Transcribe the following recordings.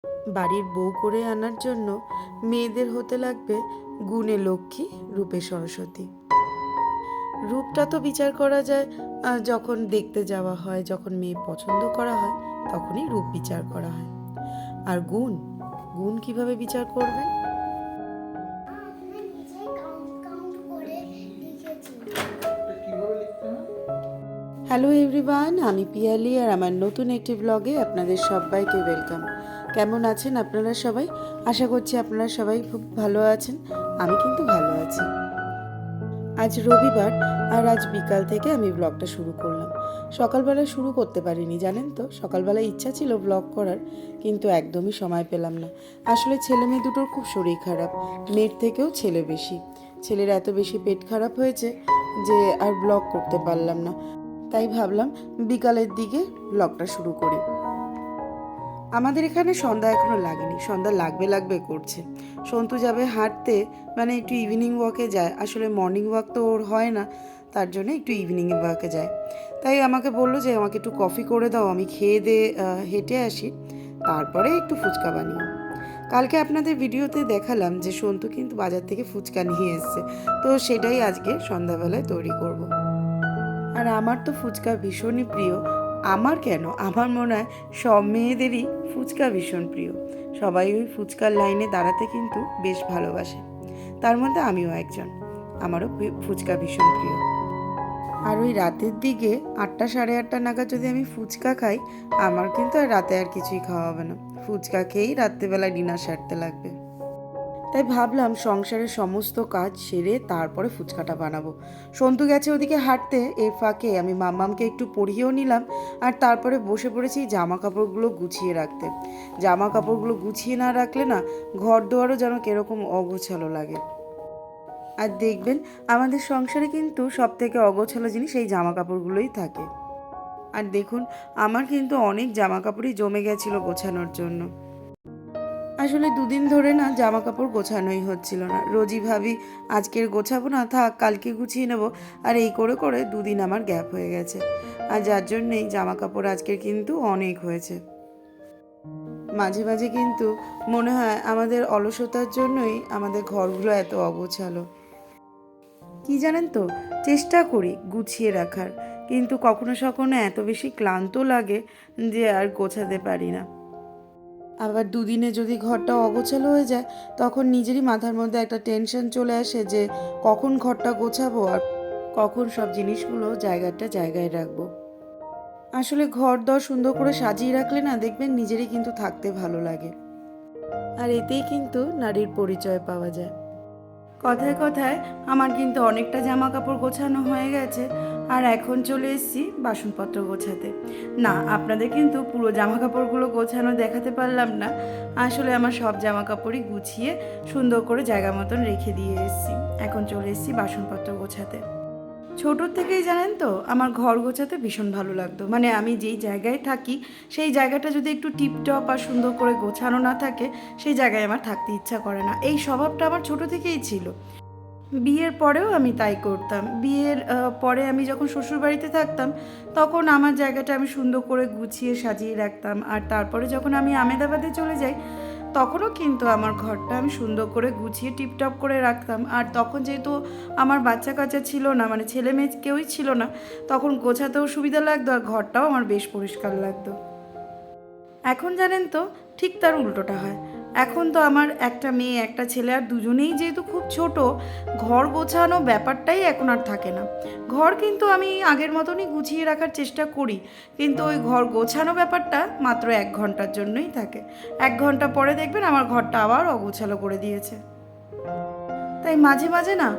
বাড়ির বউ করে আনার জন্য মেয়েদের হতে লাগবে গুণে লক্ষ্মী, রূপে সরস্বতী। রূপটা তো বিচার করা যায় যখন দেখতে যাওয়া হয়, যখন মেয়ে পছন্দ করা হয় তখনই রূপ বিচার করা হয়। আর গুণ, গুণ কিভাবে বিচার করবেন? হ্যালো এভরিওয়ান, আমি পিয়ালি আর আমার নতুন একটি ব্লগে আপনাদের সবাইকে ওয়েলকাম। কেমন আছেন আপনারা সবাই? আশা করছি আপনারা সবাই খুব ভালো আছেন। আমি কিন্তু ভালো আছি। আজ রবিবার আর আজ বিকাল থেকে আমি ব্লগটা শুরু করলাম। সকালবেলায় শুরু করতে পারিনি, জানেন তো। সকালবেলায় ইচ্ছা ছিল ব্লগ করার, কিন্তু একদমই সময় পেলাম না। আসলে ছেলে মেয়ে দুটোর খুব শরীর খারাপ, মেয়ের থেকেও ছেলে বেশি। ছেলের এত বেশি পেট খারাপ হয়েছে যে আর ব্লগ করতে পারলাম না। তাই ভাবলাম বিকালের দিকে ব্লগটা শুরু করি। আমাদের এখানে সন্ধ্যা এখনো লাগেনি, সন্ধ্যা লাগবে লাগবে করছে। সন্তু যাবে হাঁটতে, মানে একটু ইভিনিং ওয়াকে যায়। আসলে মর্নিং ওয়াক তো ওর হয় না, তার জন্য একটু ইভিনিং ওয়াকে যায়। তাই আমাকে বললো যে আমাকে একটু কফি করে দাও, আমি খেয়ে দিয়ে হেঁটে আসি, তারপরে একটু ফুচকা বানিও। কালকে আপনাদের ভিডিওতে দেখালাম যে সন্তু কিন্তু বাজার থেকে ফুচকা নিয়ে এসছে, তো সেটাই আজকে সন্ধ্যাবেলায় তৈরি করব। আর আমার তো ফুচকা ভীষণই প্রিয়। আমার কেন, আমার মনে হয় সব মেয়েদেরই ফুচকা ভীষণ প্রিয়। সবাই ওই ফুচকার লাইনে দাঁড়াতে কিন্তু বেশ ভালোবাসে, তার মধ্যে আমিও একজন। আমারও ফুচকা ভীষণ প্রিয়। আর ওই রাতের দিকে 8টা সাড়ে 8টা নাগাদ যদি আমি ফুচকা খাই, আমার কিন্তু আর রাতে আর কিছুই খাওয়া হবে না। ফুচকা খেয়েই রাত্রেবেলা ডিনার সারতে লাগবে। তাই ভাবলাম সংসারের সমস্ত কাজ সেরে তারপরে ফুচকাটা বানাবো। সন্তু গেছে ওদিকে হাঁটতে, এই ফাঁকে আমি মাম্মামকে একটু পড়িয়েও নিলাম। আর তারপরে বসে পড়েছি জামা কাপড়গুলো গুছিয়ে রাখতে। জামা কাপড়গুলো গুছিয়ে না রাখলে না, ঘর দুয়ারও যেন কিরকম অগোছালো লাগে। আর দেখবেন আমাদের সংসারে কিন্তু সব থেকে অগোছালো জিনিস এই জামা কাপড়গুলোই থাকে। আর দেখুন, আমার কিন্তু অনেক জামা কাপড়ই জমে গেছিলো গোছানোর জন্য। আসলে দুদিন ধরে না জামা কাপড় গোছানোই হচ্ছিল না। রোজই ভাবি আজকের গোছাবো না, থাক কালকে গুছিয়ে নেব। আর এই করে করে দুদিন আমার গ্যাপ হয়ে গেছে। আর যার জন্যেই জামা কাপড় আজকের কিন্তু অনেক হয়েছে। মাঝে মাঝে কিন্তু মনে হয় আমাদের অলসতার জন্যই আমাদের ঘরগুলো এত অগোছালো। কি জানেন তো, চেষ্টা করি গুছিয়ে রাখার, কিন্তু কখনো সখনো এত বেশি ক্লান্ত লাগে যে আর গোছাতে পারি না। আবার দুদিনে যদি ঘরটা অগোছালো হয়ে যায়, তখন নিজেরই মাথার মধ্যে একটা টেনশন চলে আসে যে কখন ঘরটা গোছাবো আর কখন সব জিনিসগুলো জায়গায় রাখবো। আসলে ঘর দর সুন্দর করে সাজিয়ে রাখলে না, দেখবেন নিজেরই কিন্তু থাকতে ভালো লাগে। আর এতেই কিন্তু নারীর পরিচয় পাওয়া যায়। কথায় কথায় আমার কিন্তু অনেকটা জামা কাপড় গোছানো হয়ে গেছে। আর এখন চলে এসেছি বাসনপত্র গোছাতে। না, আপনাদের কিন্তু পুরো জামা কাপড়গুলো গোছানো দেখাতে পারলাম না। আসলে আমার সব জামা কাপড়ই গুছিয়ে সুন্দর করে জায়গা মতন রেখে দিয়ে এসেছি। এখন চলে এসেছি বাসনপত্র গোছাতে। ছোটোর থেকেই জানেন তো আমার ঘর গোছাতে ভীষণ ভালো লাগতো। মানে আমি যেই জায়গায় থাকি সেই জায়গাটা যদি একটু টিপটপ আর সুন্দর করে গোছানো না থাকে, সেই জায়গায় আমার থাকতে ইচ্ছা করে না। এই স্বভাবটা আমার ছোটো থেকেই ছিল। বিয়ের পরেও আমি তাই করতাম। বিয়ের পরে আমি যখন শ্বশুরবাড়িতে থাকতাম, তখন আমার জায়গাটা আমি সুন্দর করে গুছিয়ে সাজিয়ে রাখতাম। আর তারপরে যখন আমি আমেদাবাদে চলে যাই, তখনও কিন্তু আমার ঘরটা আমি সুন্দর করে গুছিয়ে টিপটপ করে রাখতাম। আর তখন যেহেতু আমার বাচ্চা কাচ্চা ছিল না, মানে ছেলে মেয়ে কেউই ছিল না, তখন গোছাতেও সুবিধা লাগতো আর ঘরটাও আমার বেশ পরিষ্কার লাগতো। এখন জানেন তো, ঠিক তার উল্টোটা হয়। এখন তো আমার একটা মেয়ে একটা ছেলে, আর দুজনেই যেহেতু খুব ছোট, ঘর গোছানো ব্যাপারটাই এখন আর থাকে না। ঘর কিন্তু আমি আগের মতনই গুছিয়ে রাখার চেষ্টা করি, কিন্তু ওই ঘর গোছানো ব্যাপারটা মাত্র 1 ঘন্টার জন্যই থাকে। 1 ঘন্টা পরে দেখবেন আমার ঘরটা আবার অগোছালো করে দিয়েছে। তাই মাঝে মাঝে না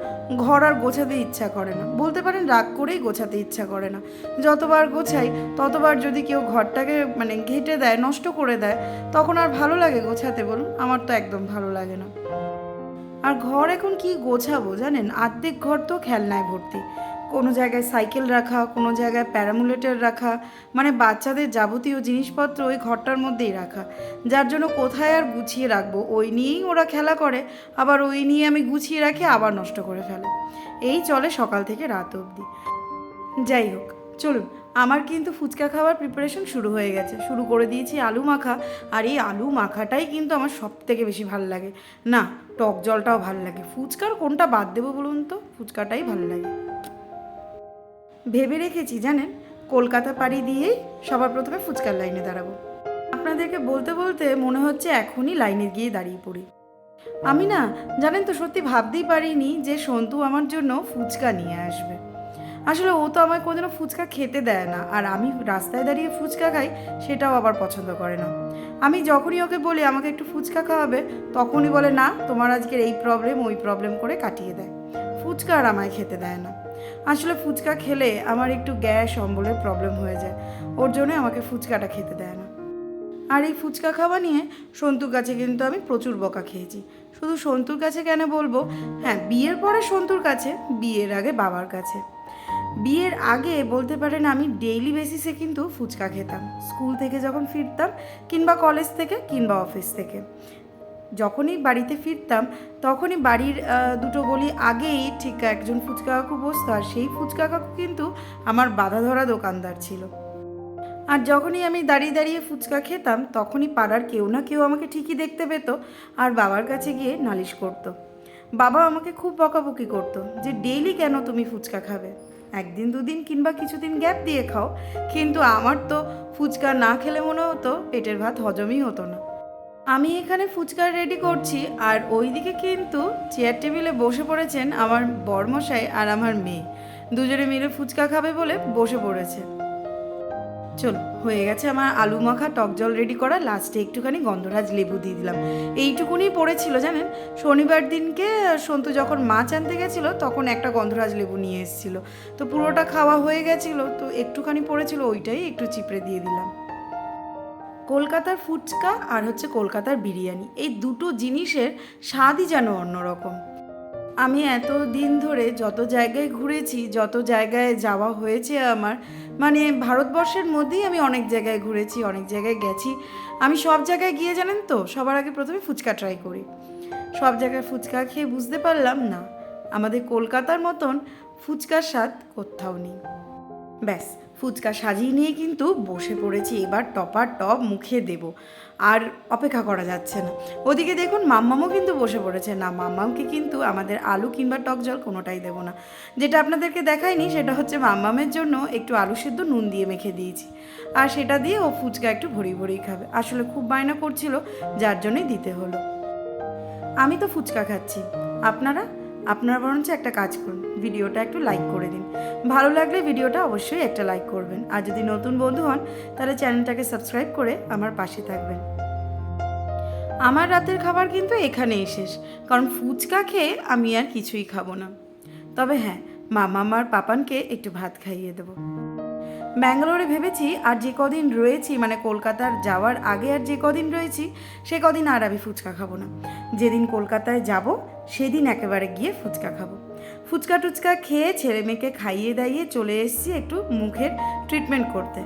ঘর আর গোছাতে ইচ্ছা করে না, বলতে পারেন রাগ করেই গোছাতে ইচ্ছা করে না। যতবার গোছাই ততবার যদি কেউ ঘরটাকে মানে ঘেঁটে দেয়, নষ্ট করে দেয়, তখন আর ভালো লাগে গোছাতে বলুন? আমার তো একদম ভালো লাগে না। আর ঘর এখন কি গোছাবো জানেন, অর্ধেক ঘর তো খেলনায় ভর্তি। কোনো জায়গায় সাইকেল রাখা, কোনো জায়গায় প্যারামুলেটর রাখা, মানে বাচ্চাদের যাবতীয় জিনিসপত্র ওই ঘরটার মধ্যেই রাখা। যার জন্য কোথায় আর গুছিয়ে রাখবো, ওই নিয়েই ওরা খেলা করে, আবার ওই নিয়ে আমি গুছিয়ে রাখি আবার নষ্ট করে ফেলে। এই চলে সকাল থেকে রাত অবধি। যাই হোক, চলুন আমার কিন্তু ফুচকা খাওয়ার প্রিপারেশন শুরু হয়ে গেছে, শুরু করে দিয়েছি আলু মাখা। আর এই আলু মাখাটাই কিন্তু আমার সব থেকে বেশি ভালো লাগে, না টক জলটাও ভালো লাগে। ফুচকার কোনটা বাদ দেবো বলুন তো, ফুচকাটাই ভালো লাগে। ভেবে রেখেছি জানেন, কলকাতা পাড়ি দিয়েই সবার প্রথমে ফুচকার লাইনে দাঁড়াবো। আপনাদেরকে বলতে বলতে মনে হচ্ছে এখনই লাইনে গিয়ে দাঁড়িয়ে পড়ি। আমি না জানেন তো সত্যি ভাবতেই পারিনি যে সন্তু আমার জন্য ফুচকা নিয়ে আসবে। আসলে ও তো আমায় কোনোদিনও ফুচকা খেতে দেয় না, আর আমি রাস্তায় দাঁড়িয়ে ফুচকা খাই সেটাও আবার পছন্দ করে না। আমি যখনই ওকে বলি আমাকে একটু ফুচকা খাওয়াবে, তখনই বলে না তোমার আজকের এই প্রবলেম ওই প্রবলেম করে কাটিয়ে দেয়। ফুচকা আর আমায় খেতে দেয় না। আসলে ফুচকা খেলে আমার একটু গ্যাস অম্বলের প্রবলেম হয়ে যায়, ওর জন্য আমাকে ফুচকাটা খেতে দেয় না। আর এই ফুচকা খাওয়া নিয়ে সন্তুর কাছে কিন্তু আমি প্রচুর বকা খেয়েছি। শুধু সন্তুর কাছে কেন বলবো, হ্যাঁ বিয়ের পরে সন্তুর কাছে, বিয়ের আগে বাবার কাছে। বিয়ের আগে বলতে পারেন আমি ডেইলি বেসিসে কিন্তু ফুচকা খেতাম, স্কুল থেকে যখন ফিরতাম কিংবা কলেজ থেকে কিংবা অফিস থেকে। যখনই বাড়িতে ফিরতাম তখনই বাড়ির দুটো গলি আগেই ঠিক একজন ফুচকা কাকু বসতো, আর সেই ফুচকা কাকু কিন্তু আমার বাধা ধরা দোকানদার ছিল। আর যখনই আমি দাঁড়িয়ে দাঁড়িয়ে ফুচকা খেতাম তখনই পাড়ার কেউ না কেউ আমাকে ঠিকই দেখতে পেত আর বাবার কাছে গিয়ে নালিশ করতো। বাবা আমাকে খুব বকাবকি করতো যে ডেইলি কেন তুমি ফুচকা খাবে, একদিন দুদিন কিংবা কিছুদিন গ্যাপ দিয়ে খাও। কিন্তু আমার তো ফুচকা না খেলে মনে হতো পেটের ভাত হজমই হতো না। আমি এখানে ফুচকা রেডি করছি আর ওইদিকে কিন্তু চেয়ার টেবিলে বসে পড়েছেন আমার বরমশাই আর আমার মেয়ে, দুজনে মিলে ফুচকা খাবে বলে বসে পড়েছে। চলো হয়ে গেছে আমার আলু মাখা টক জল রেডি করা, লাস্টে একটুখানি গন্ধরাজ লেবু দিয়ে দিলাম। এইটুকুনি পড়েছিল জানেন, শনিবার দিনকে সন্তু যখন মাছ আনতে গেছিলো তখন একটা গন্ধরাজ লেবু নিয়ে এসেছিল, তো পুরোটা খাওয়া হয়ে গেছিলো, তো একটুখানি পড়েছিল ওইটাই একটু চিপড়ে দিয়ে দিলাম। কলকাতার ফুচকা আর হচ্ছে কলকাতার বিরিয়ানি, এই দুটো জিনিসের স্বাদই যেন অন্যরকম। আমি এত দিন ধরে যত জায়গায় ঘুরেছি, যত জায়গায় যাওয়া হয়েছে আমার, মানে ভারতবর্ষের মধ্যেই আমি অনেক জায়গায় ঘুরেছি, অনেক জায়গায় গেছি। আমি সব জায়গায় গিয়ে জানেন তো সবার আগে প্রথমে ফুচকা ট্রাই করি। সব জায়গায় ফুচকা খেয়ে বুঝতে পারলাম না আমাদের কলকাতার মতন ফুচকার স্বাদ কোথাও নেই। ব্যাস ফুচকা সাজিয়ে নিয়ে কিন্তু বসে পড়েছি, এবার টপার টপ মুখে দেব, আর অপেক্ষা করা যাচ্ছে না। ওদিকে দেখুন মাম্মামও কিন্তু বসে পড়েছে, না মাম্মামকে কিন্তু আমাদের আলু কিংবা টক জল কোনোটাই দেবো না। যেটা আপনাদেরকে দেখাইনি সেটা হচ্ছে মাম্মামের জন্য একটু আলু সেদ্ধ নুন দিয়ে মেখে দিয়েছি, আর সেটা দিয়ে ও ফুচকা একটু ভরি ভরিই খাবে। আসলে খুব বায়না করছিল যার জন্যই দিতে হলো। আমি তো ফুচকা খাচ্ছি, আপনারা বরঞ্চ একটা কাজ করুন, ভিডিওটা একটু লাইক করে দিন। ভালো লাগলে ভিডিওটা অবশ্যই একটা লাইক করবেন, আর যদি নতুন বন্ধু হন তাহলে চ্যানেলটাকে সাবস্ক্রাইব করে আমার পাশে থাকবেন। আমার রাতের খাবার কিন্তু এখানেই শেষ, কারণ ফুচকা খেয়ে আমি আর কিছুই খাবো না। তবে হ্যাঁ, মামা আর পাপানকে একটু ভাত খাইয়ে দেবো। ব্যাঙ্গালোরে ভেবেছি আর যে কদিন রয়েছি, মানে কলকাতার যাওয়ার আগে আর যে কদিন রয়েছি সে কদিন আর আমি ফুচকা খাবো না। যেদিন কলকাতায় যাব সেদিন একেবারে গিয়ে ফুচকা খাবো। ফুচকা টুচকা খেয়ে ছেলে মেয়েকে খাইয়ে দাইয়ে চলে এসেছি একটু মুখের ট্রিটমেন্ট করতে।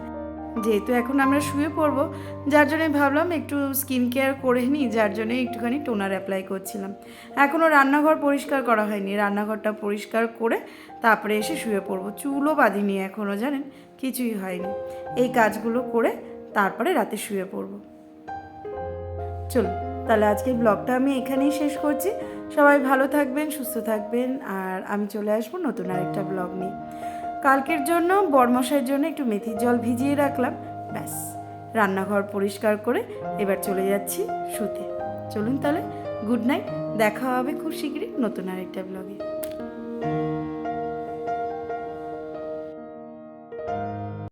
যেহেতু এখন আমরা শুয়ে পড়বো, যার জন্যে ভাবলাম একটু স্কিন কেয়ার করে নিই, যার জন্যে একটুখানি টোনার অ্যাপ্লাই করছিলাম। এখনও রান্নাঘর পরিষ্কার করা হয়নি, রান্নাঘরটা পরিষ্কার করে তারপরে এসে শুয়ে পড়বো। চুলও বাঁধিনি এখনও, জানেন কিছুই হয়নি। এই কাজগুলো করে তারপরে রাতে শুয়ে পড়বো। চলো তাহলে আজকের ব্লগটা আমি এখানেই শেষ করছি। সবাই ভালো থাকবেন, সুস্থ থাকবেন, আর আমি চলে আসবো নতুন আরেকটা ব্লগ নিয়ে। কালকের জন্য বরমশাইয়ের জন্য একটু মেথির জল ভিজিয়ে রাখলাম, ব্যাস রান্নাঘর পরিষ্কার করে এবার চলে যাচ্ছি শুতে। চলুন তাহলে, গুড নাইট, দেখা হবে খুব শীঘ্রই নতুন আরেকটা ব্লগে।